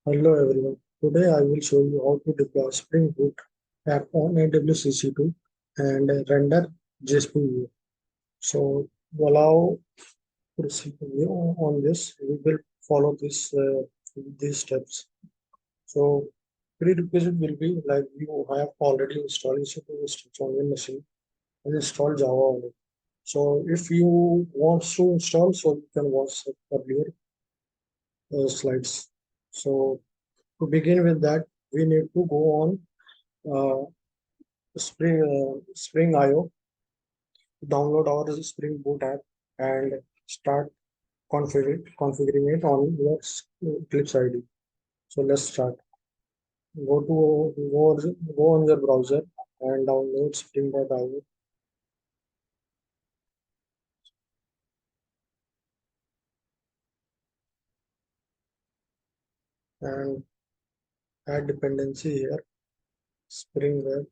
Hello everyone. Today I will show you how to deploy Spring Boot app on AWS Ec2 and render JSP view. So allow proceed on this. We will follow these steps. So prerequisite will be like you have already installed Ec2 Machines on your machine and install Java on it. So if you want to install, so you can watch earlier slides. So to begin with that, we need to go on uh, Spring IO, download our Spring Boot app and start configuring it on your Eclipse ID. So let's start. Go on your browser and download Spring.io and add dependency here. Spring Web.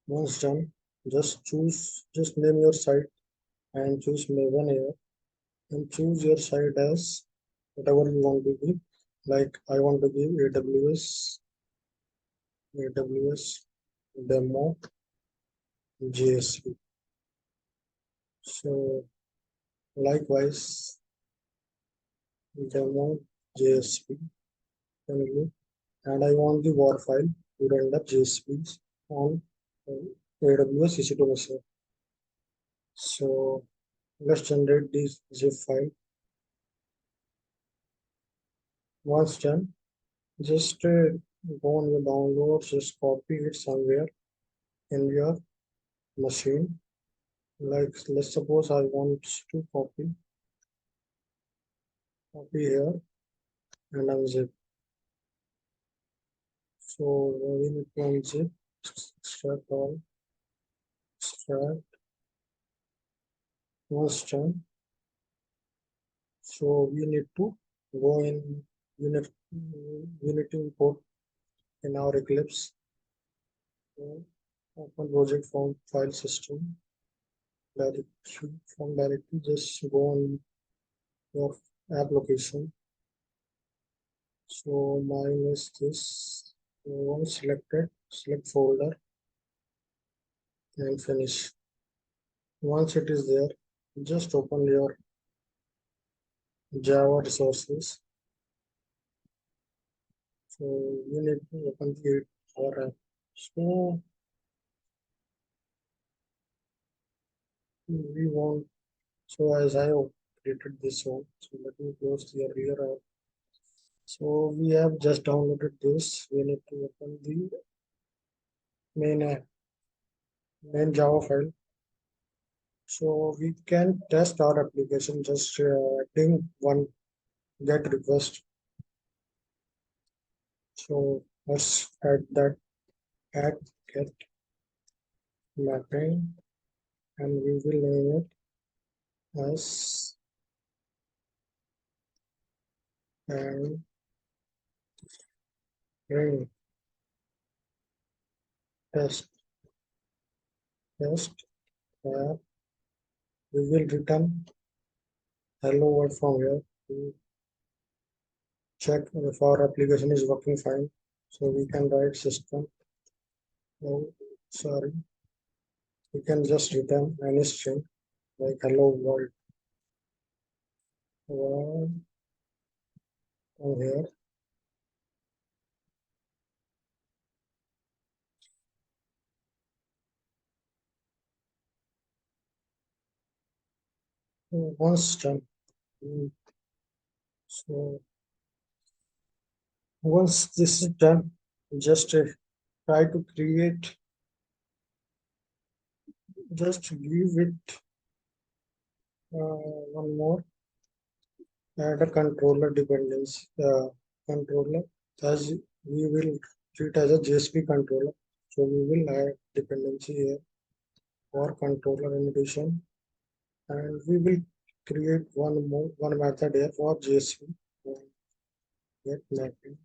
Once done, just name your site and choose Maven here and choose your site as whatever you want to give. Like I want to give AWS demo JSP. So likewise demo JSP only, and I want the war file to render JSPs on AWS Ec2 Machine. So let's generate this zip file. Once done, just go on your downloads, just copy it somewhere in your machine. Like let's suppose I want to copy here and unzip. So we need to unzip, extract all, extract. Once done, so we need to go in unit unit import in our Eclipse. So open project from file system directory from directory. Just go on your app location. So mine is this one selected. Select folder and finish. Once it is there, just open your Java resources. So you need to open our app. So we want, so as I have created this one, so let me close the earlier app. So we have just downloaded this. We need to open the main app, main Java file. So we can test our application just adding one get request. So let's add that add get mapping and we will name it as and ring test test. We will return hello world from here to check if our application is working fine. So we can write system. Oh, sorry. We can just return any string like hello world. World from here. Once done. So once this is done, just try to create, just give it one more, add a controller dependency, controller as we will treat as a JSP controller. So we will add dependency here for controller in addition, and we will create one method here for JSP get mapping.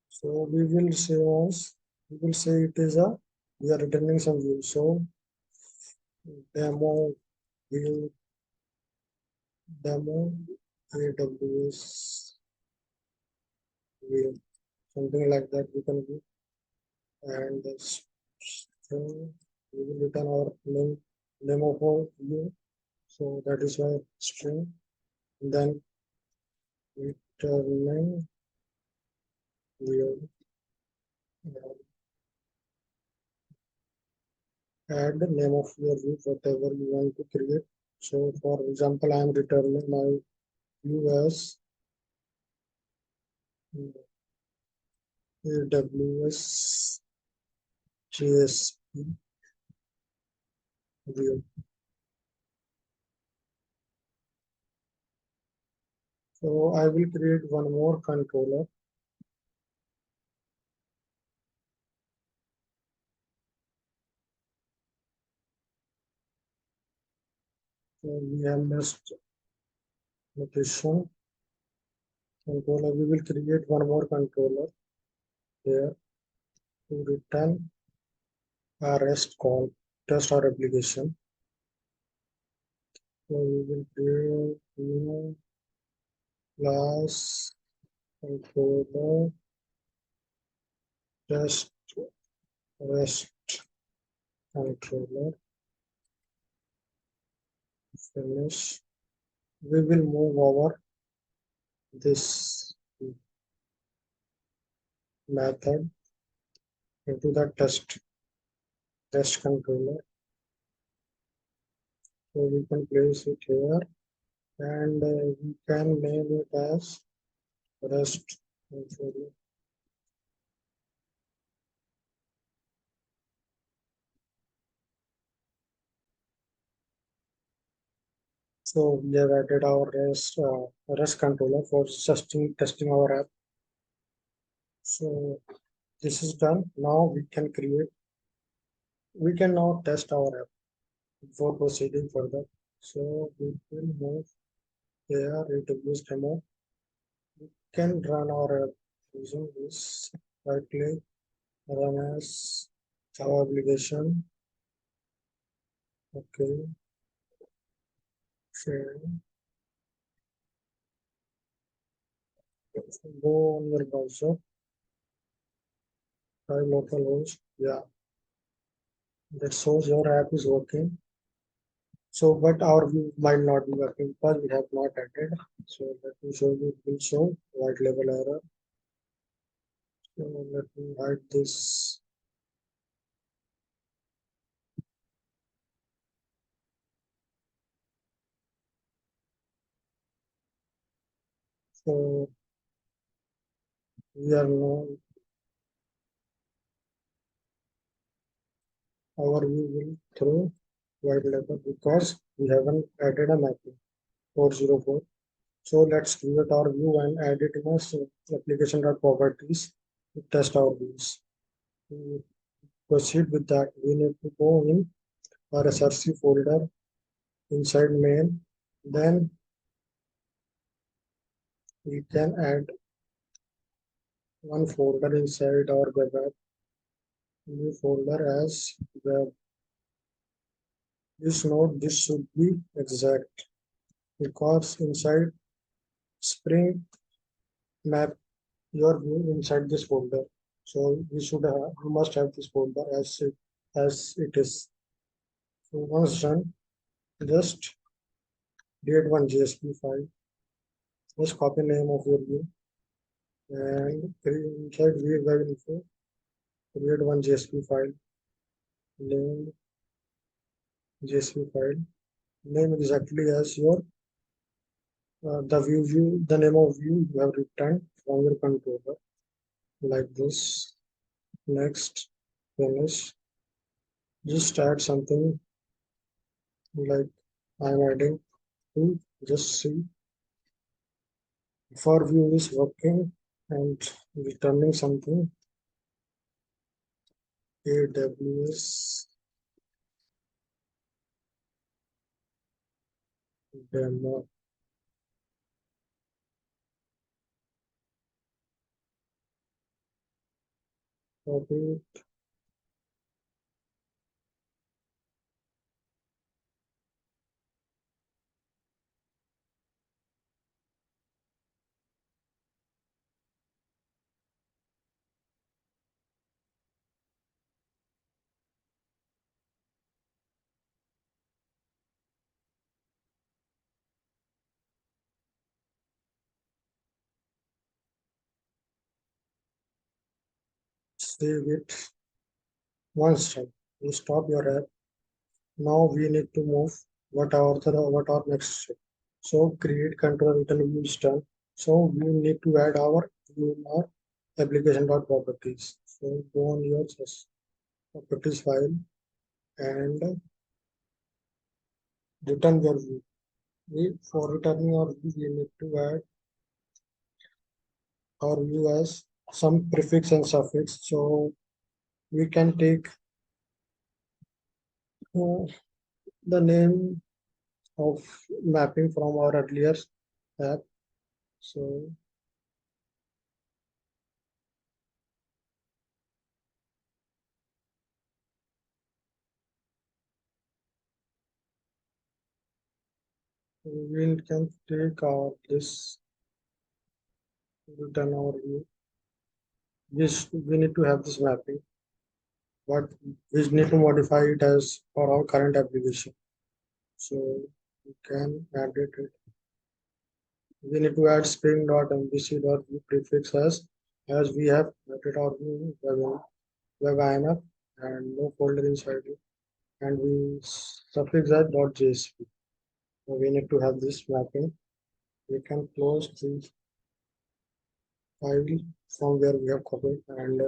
So we will say it is a we are returning some view. So demo view demo AWS view, something like that we can do. And the string, we will return our name of our view. So that is why string. Then returning view. Add the name of your view, whatever you want to create. So for example, I am returning my view as AWS JSP view. So I will create one more controller. So we have missed location controller. We will create one more controller here to return a REST call, test our application. So we will create new class controller test REST controller. Finish. We will move over this method into the test controller. So we can place it here and we can name it as REST controller. So we have added our REST controller for testing our app. So this is done. Now we can now test our app before proceeding further. So we will move here AWS demo. We can run our app using this. Right click, run as Java application. Okay, share. Go on your browser, try localhost. Yeah, that shows your app is working. So, but our view might not be working because we have not added. So let me show you, it will show white label error. So let me hide this. So we are now, our view will throw white label because we haven't added a mapping 404. So let's create our view and add it in a application.properties to test our views. To proceed with that, we need to go in our src folder inside main. Then we can add one folder inside our web app. New folder as web. This note, this should be exact because inside Spring map your view inside this folder. So we must have this folder as it is. So once done, just create one JSP file. Just copy name of your view and inside WEB-INF create one JSP file. Name JSP file. Name exactly as your the name of view you have returned from your controller like this. Next, finish. Just add something like I'm adding to just see if our view is working and returning something. AWS demo. Copy. save it. One step. You stop your app. Now we need to move what our next step. So create control written view is done. So we need to add our view in our application.properties. So go on your properties file and return your view. For returning our view, we need to add our view as some prefix and suffix. So we can take uh, the name of mapping from our earlier app. So we can take our this return our view. This we need to have this mapping, but we need to modify it as for our current application. So we can add it. We need to add spring.mbc.view prefix as we have added our new WEB-INF and no folder inside it, and we suffix that .jsp. So we need to have this mapping. We can close the file from where we have copied, and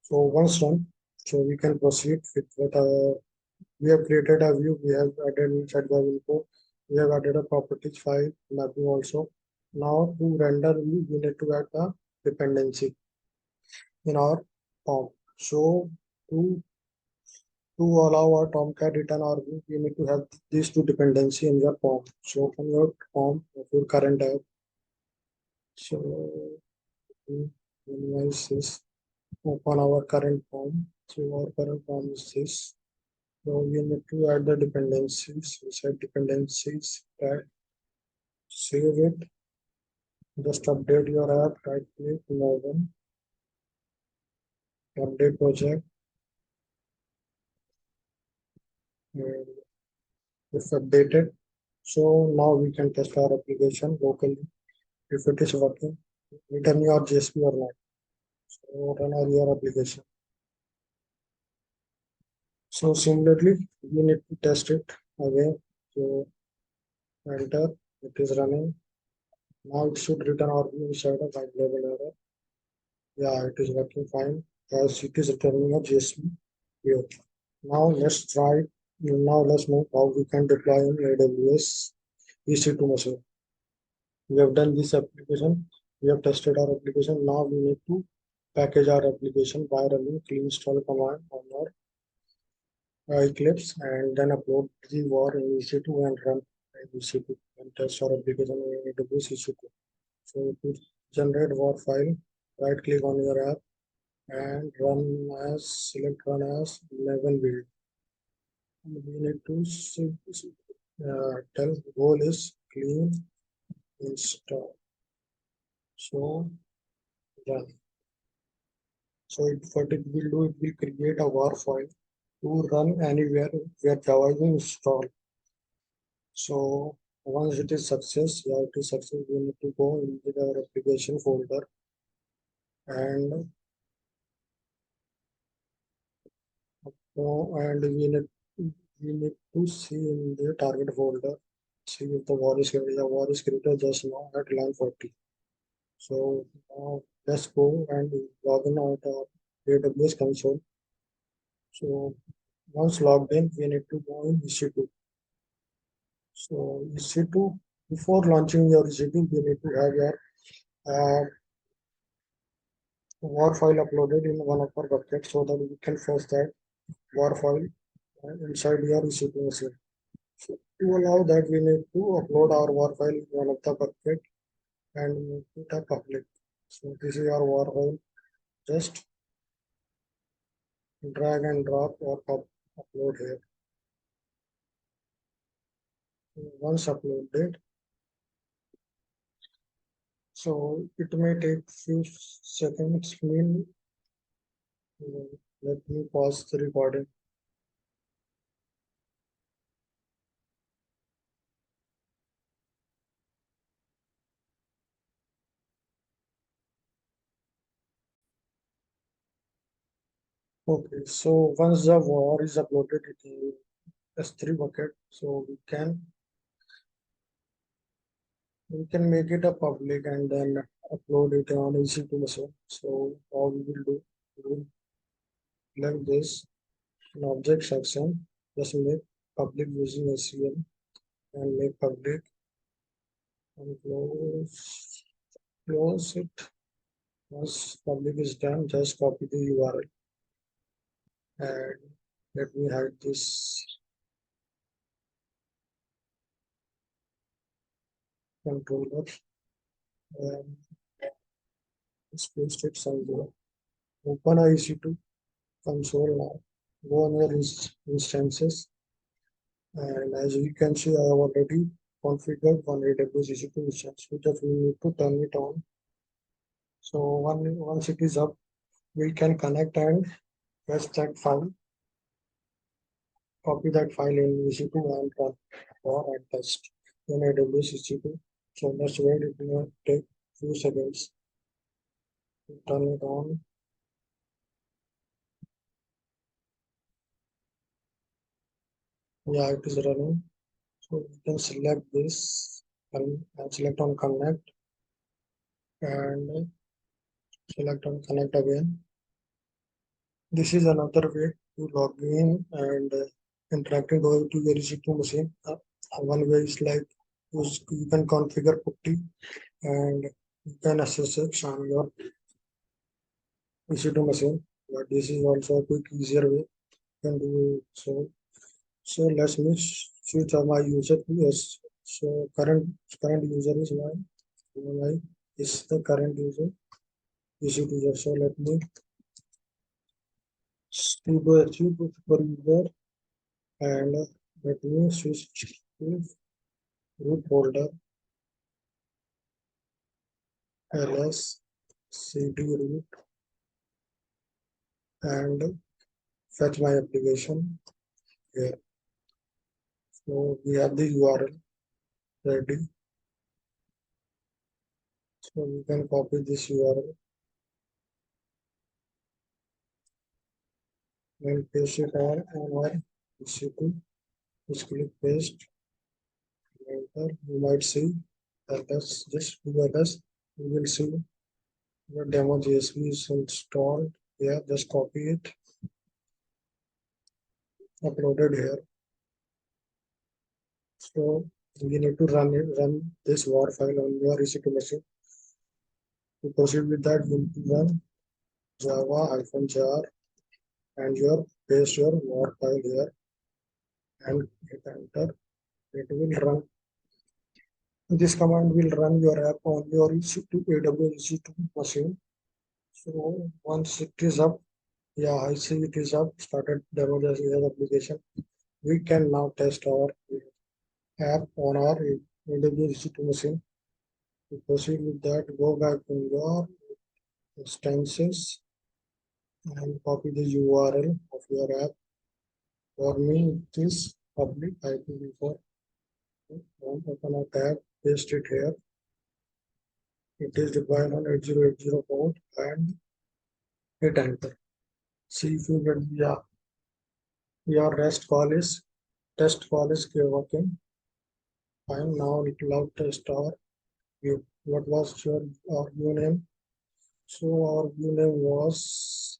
so once done, so we can proceed with what we have created a view. We have added inside the info. We have added a properties file mapping also. Now to render view, we need to add the dependency in our form. So to allow our Tomcat return our view, we need to have these two dependency in your form. So from your form of your current app, so minimize this, open our current form. So our current form is this. So we need to add the dependencies. We set dependencies, tag, save it. Just update your app, right click, login, update project, and if updated. So now we can test our application locally if it is working. Return your JSP or not. So run your application. So similarly, we need to test it again. So enter, it is running. Now it should return our inside a white label error. Yeah, it is working fine as it is returning a JSP here. Now let's try. Now let's move how we can deploy in AWS EC2 machine. We have done this application. We have tested our application. Now we need to package our application by running clean install command on our Eclipse and then upload the war in EC2 and run in EC2 and test our application in AWS EC2. So to generate war file, right click on your app and run as select run as 11 build. And we need to tell goal is clean install. So run. So what it will do, it will create a war file to run anywhere where Java is installed. So once it is success, yeah, it is success. We need to go into our application folder and we need to see in the target folder. See if the war is created. The war is created just now at line 40. So now let's go and log in out our AWS console. So once logged in, we need to go in EC2. So EC2, before launching your EC2, you need to have your uh, war file uploaded in one of our buckets so that we can fetch that war file inside your EC2 machine. So to allow that, we need to upload our war file in one of the bucket and we need to tap public. So this is our war file. Just drag and drop or upload here. Once uploaded, so it may take few seconds. Let me pause the recording. Okay, so once the war is uploaded in S3 bucket, so we can make it a public and then upload it on EC2 machine. So how we will do, we will like this in object section, just make public using SCL and make public and close it. Once public is done, just copy the URL and let me hide this controller and just paste it somewhere. Open IC2 console now. Go on your instances, and as you can see, I have already configured one AWS Ec2 instance. We just need to turn it on. So once it is up, we can connect and paste that file, copy that file in EC2 and run for and test in AWS Ec2. So let's wait, it will take few seconds to turn it on. Yeah, it is running. So we can select this and select on connect and select on connect again. This is another way to log in and interacting with your EC2 machine. One way is like you can configure putty and you can access it on your EC2 machine. But this is also a quick, easier way you can do so. So let me switch on my user to yes. So current user is my is the current user EC2 user. So let me sudo su for user and let me switch to root folder ls cd root and fetch my application here. So we have the URL ready. So we can copy this URL and paste it on our EC2. Just click paste, enter. You might see that that's just us. You will see the demo JSP is installed here. Just copy it, uploaded here. So we need to run this war file on your EC2 machine. To proceed with that, you need to run java-jar and your paste your war file here and hit enter. It will run. This command will run your app on your EC2 AWS EC2 machine. So once it is up, yeah, I see it is up. Started demo as application. We can now test our app on our AWS EC2 machine. To proceed with that, go back to your instances and copy the URL of your app. For me, it is public IPv4. Open a tab, paste it here. It is deployed on 8080 port and hit enter. See if you get your test call is working. Fine. Now it will out test our view. What was your our view name? So our view name was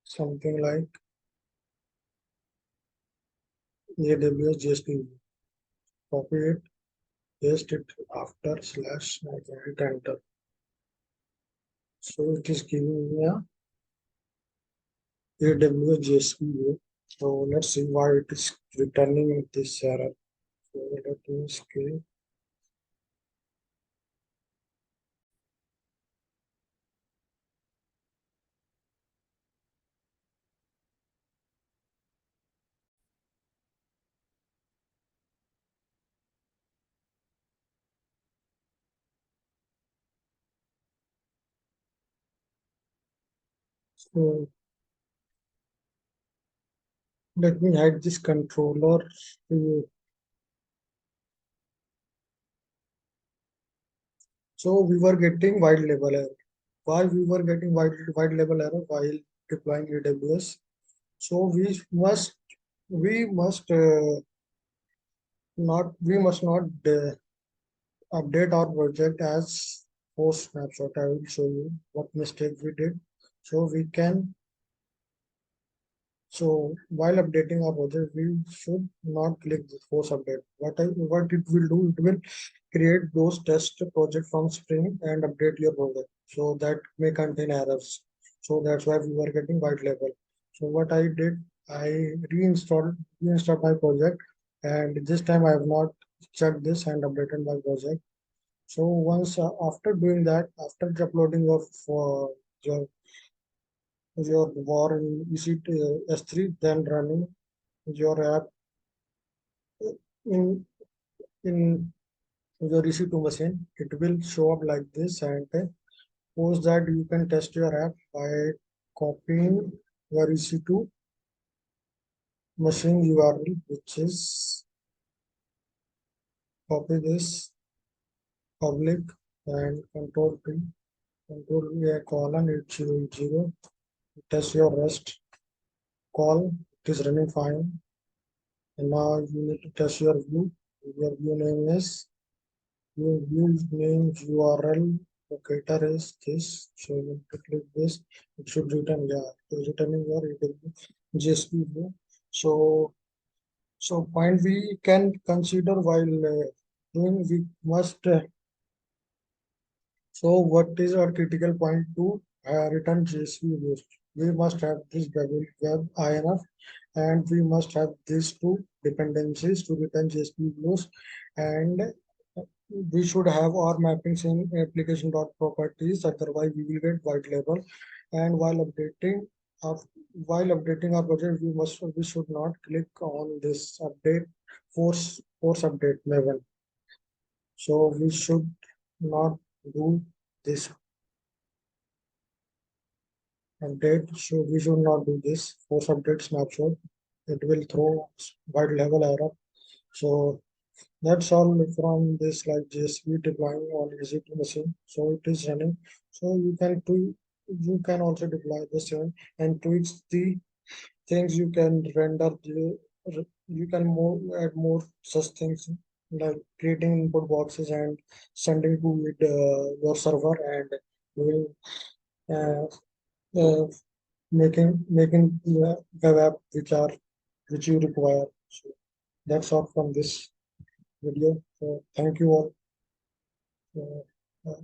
something like AWS JSP. Copy it, paste it after slash and hit enter. So it is giving me a AWS JSP view. So let's see why it is returning this error. So let me scale. So let me hide this controller. So we were getting wide level error. Why we were getting wide level error while deploying AWS. So we must not update our project as post snapshot. I will show you what mistake we did. So we can So while updating our project, we should not click the force update. What it will do, it will create those test project from Spring and update your project. So that may contain errors. So that's why we were getting white label. So what I did, I reinstalled my project, and this time I have not checked this and updated my project. So once after doing that, after uploading of your your war in EC2 S3, then running your app in in your EC2 machine, it will show up like this, and post that you can test your app by copying your EC2 machine URL, which is copy this public and control V a colon 8080, test your REST call, it is running fine. And now you need to test your view. Your view name is Your view name URL locator is this. So you need to click this. It should return, yeah, it is returning your JSP view. So point we can consider while doing, we must so what is our critical point to return JSP views? We must have this WEB-INF, and we must have these two dependencies to return JSP views, and we should have our mappings in application.properties, otherwise we will get white label. And our while updating our project, we should not click on this update force update level. So we should not do this update. So we should not do this force update snapshot. It will throw white level error. So that's all from this like JSP deploying on EC2 machine. So it is running. So you can also deploy the same and tweaks the things you can render you can add more such things like creating input boxes and sending to it your server and doing uh, uh, making web app which you require. So that's all from this video. So thank you all. Uh, uh,